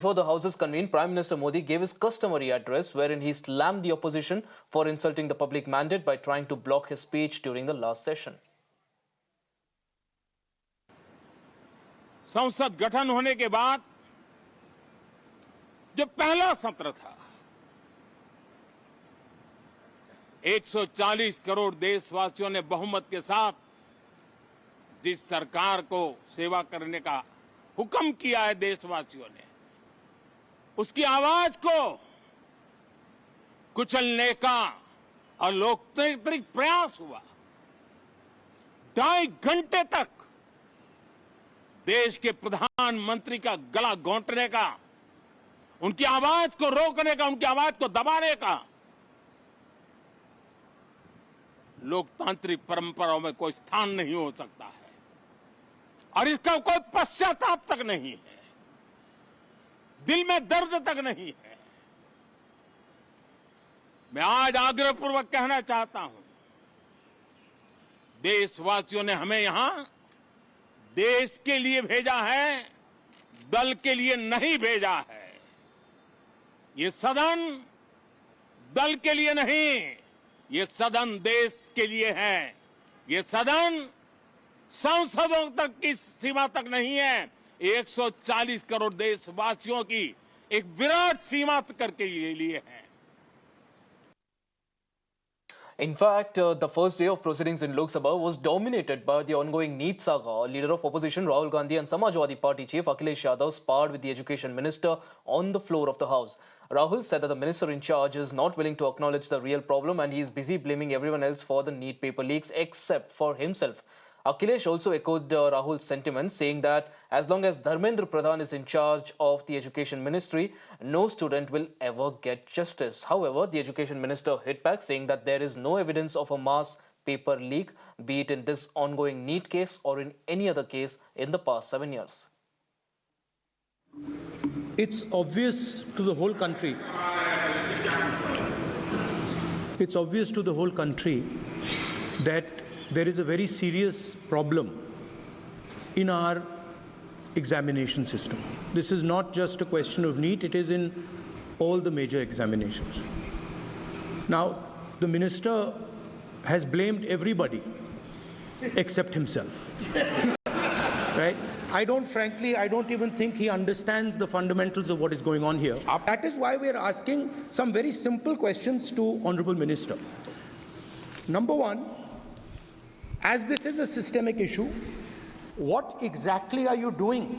Before the House is convened, Prime Minister Modi gave his customary address wherein he slammed the opposition for insulting the public mandate by trying to block his speech during the last session. संसद गठन होने के बाद जो पहला सत्र था, 140 करोड़ देशवासियों ने बहुमत के साथ जिस सरकार को सेवा करने का हुक्म किया है देशवासियों ने, उसकी आवाज को कुचलने का अलोकतांत्रिक प्रयास हुआ। 2.5 घंटे तक देश के प्रधानमंत्री का गला घोंटने का, उनकी आवाज को रोकने का, उनकी आवाज को दबाने का लोकतांत्रिक परंपराओं में कोई स्थान नहीं हो सकता है और इसका कोई पश्चाताप तक नहीं है, दिल में दर्द तक नहीं है। मैं आज आग्रहपूर्वक कहना चाहता हूं, देशवासियों ने हमें यहां देश के लिए भेजा है, दल के लिए नहीं भेजा है। ये सदन दल के लिए नहीं, ये सदन देश के लिए है। ये सदन संसदों तक की सीमा तक नहीं है, 140 करोड़ देशवासियों की एक विराट सीमा तक के लिए है। In fact, the first day of proceedings in Lok Sabha was dominated by the ongoing NEET saga. Leader of opposition Rahul Gandhi and Samajwadi Party chief Akhilesh Yadav sparred with the education minister on the floor of the house. Rahul said that the minister in charge is not willing to acknowledge the real problem and he is busy blaming everyone else for the NEET paper leaks except for himself. Akhilesh also echoed Rahul's sentiments, saying that as long as Dharmendra Pradhan is in charge of the education ministry, no student will ever get justice. However, the education minister hit back, saying that there is no evidence of a mass paper leak, be it in this ongoing NEET case or in any other case in the past 7 years. It's obvious to the whole country. It's obvious to the whole country that there is a very serious problem in our examination system. This is not just a question of NEET, it is in all the major examinations. Now, the minister has blamed everybody except himself. Right? I don't even think he understands the fundamentals of what is going on here. That is why we are asking some very simple questions to Honorable Minister. Number one, as this is a systemic issue, what exactly are you doing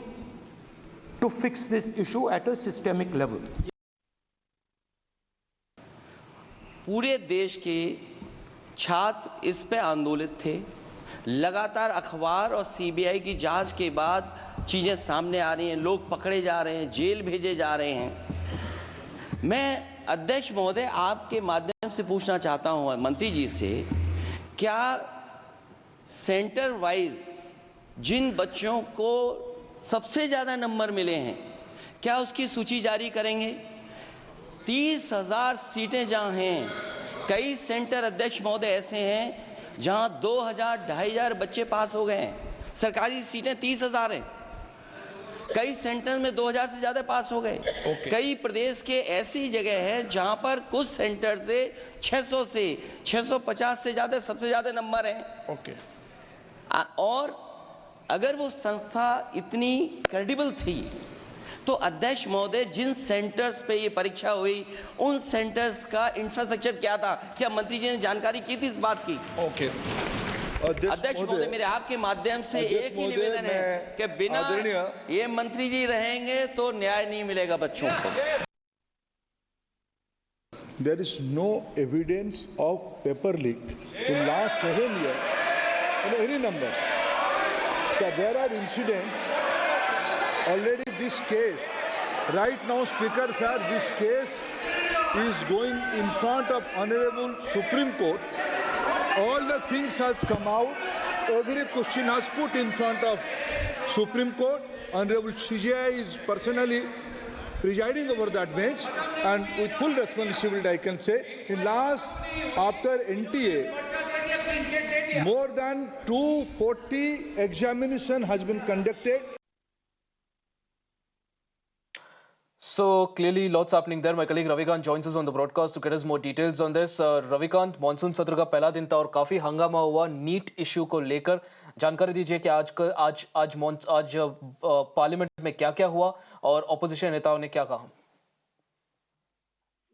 to fix this issue at a systemic level? पूरे देश के छात्र इस पे आंदोलित थे। लगातार अखबार और सीबीआई की जांच के बाद चीज़ें सामने आ रही हैं, लोग पकड़े जा रहे हैं, जेल भेजे जा रहे हैं। मैं अध्यक्ष महोदय आपके माध्यम से पूछना चाहता हूं मंत्री जी से, क्या सेंटर वाइज जिन बच्चों को सबसे ज़्यादा नंबर मिले हैं, क्या उसकी सूची जारी करेंगे? 30,000 सीटें जहाँ हैं, कई सेंटर अध्यक्ष महोदय ऐसे हैं जहाँ 2,000-2,500 बच्चे पास हो गए हैं। सरकारी सीटें 30,000 हैं, कई सेंटर में 2,000 से ज़्यादा पास हो गए। कई प्रदेश के ऐसी जगह है जहाँ पर कुछ सेंटर से 600 से 650 से ज़्यादा सबसे ज़्यादा नंबर हैं। और अगर वो संस्था इतनी क्रेडिबल थी तो अध्यक्ष महोदय जिन सेंटर्स पे ये परीक्षा हुई उन सेंटर्स का इंफ्रास्ट्रक्चर क्या था? क्या मंत्री जी ने जानकारी की थी इस बात की? अध्यक्ष महोदय, मेरे आपके माध्यम से एक ही निवेदन है कि बिना ये मंत्री जी रहेंगे तो न्याय नहीं मिलेगा बच्चों को। There is no evidence of paper leak in last 7 years in any numbers. So there are incidents. Already this case, right now, Speaker sir, this case is going in front of Honorable Supreme Court. All the things has come out. Every question has put in front of Supreme Court. Honorable CJI is personally presiding over that bench, and with full responsibility I can say, in last, after NTA, more than 240 examination has been conducted. So clearly lots happening there. My colleague Ravikant joins us on the broadcast to get us more details on this. Ravikant, monsoon सत्र का पहला दिन था और काफी हंगामा हुआ NEET issue को लेकर। जानकारी दीजिए कि आज पार्लियामेंट में क्या-क्या हुआ और ऑपोजिशन नेताओं ने क्या कहा।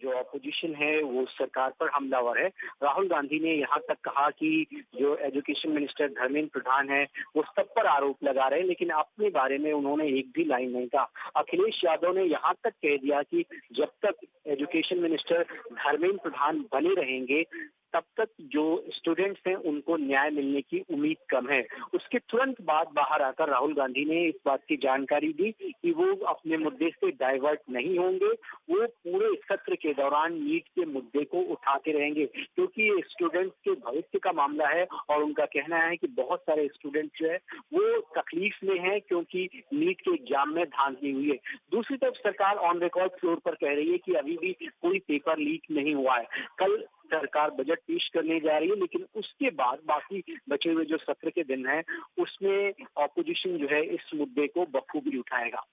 जो अपोजिशन है वो सरकार पर हमलावर है। राहुल गांधी ने यहाँ तक कहा कि जो एजुकेशन मिनिस्टर धर्मेंद्र प्रधान है वो सब पर आरोप लगा रहे हैं, लेकिन अपने बारे में उन्होंने एक भी लाइन नहीं कहा। अखिलेश यादव ने यहाँ तक कह दिया कि जब तक एजुकेशन मिनिस्टर धर्मेंद्र प्रधान बने रहेंगे तब तक जो स्टूडेंट्स हैं उनको न्याय मिलने की उम्मीद कम है। उसके तुरंत बाद बाहर आकर राहुल गांधी ने इस बात की जानकारी दी कि वो अपने मुद्दे से डाइवर्ट नहीं होंगे, वो पूरे सत्र के दौरान नीट के मुद्दे को उठाते रहेंगे, क्योंकि स्टूडेंट्स के भविष्य का मामला है और उनका कहना है कि बहुत सारे स्टूडेंट जो है वो तकलीफ में हैं क्योंकि नीट के एग्जाम में धांधली हुई है। दूसरी तरफ सरकार ऑन रिकॉर्ड फ्लोर पर कह रही है कि अभी भी कोई पेपर लीक नहीं हुआ है। कल सरकार बजट पेश करने जा रही है, लेकिन उसके बाद बाकी बचे हुए जो सत्र के दिन हैं उसमें ऑपोजिशन जो है इस मुद्दे को बखूबी उठाएगा।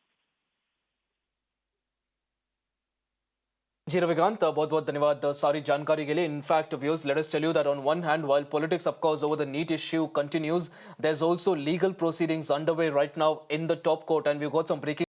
जी रविकांत, बहुत-बहुत धन्यवाद सारी जानकारी के लिए। In fact viewers, let us tell you that on one hand, while politics of course over the NEET issue continues, there's also legal proceedings underway right now in the top court, and we've got some breaking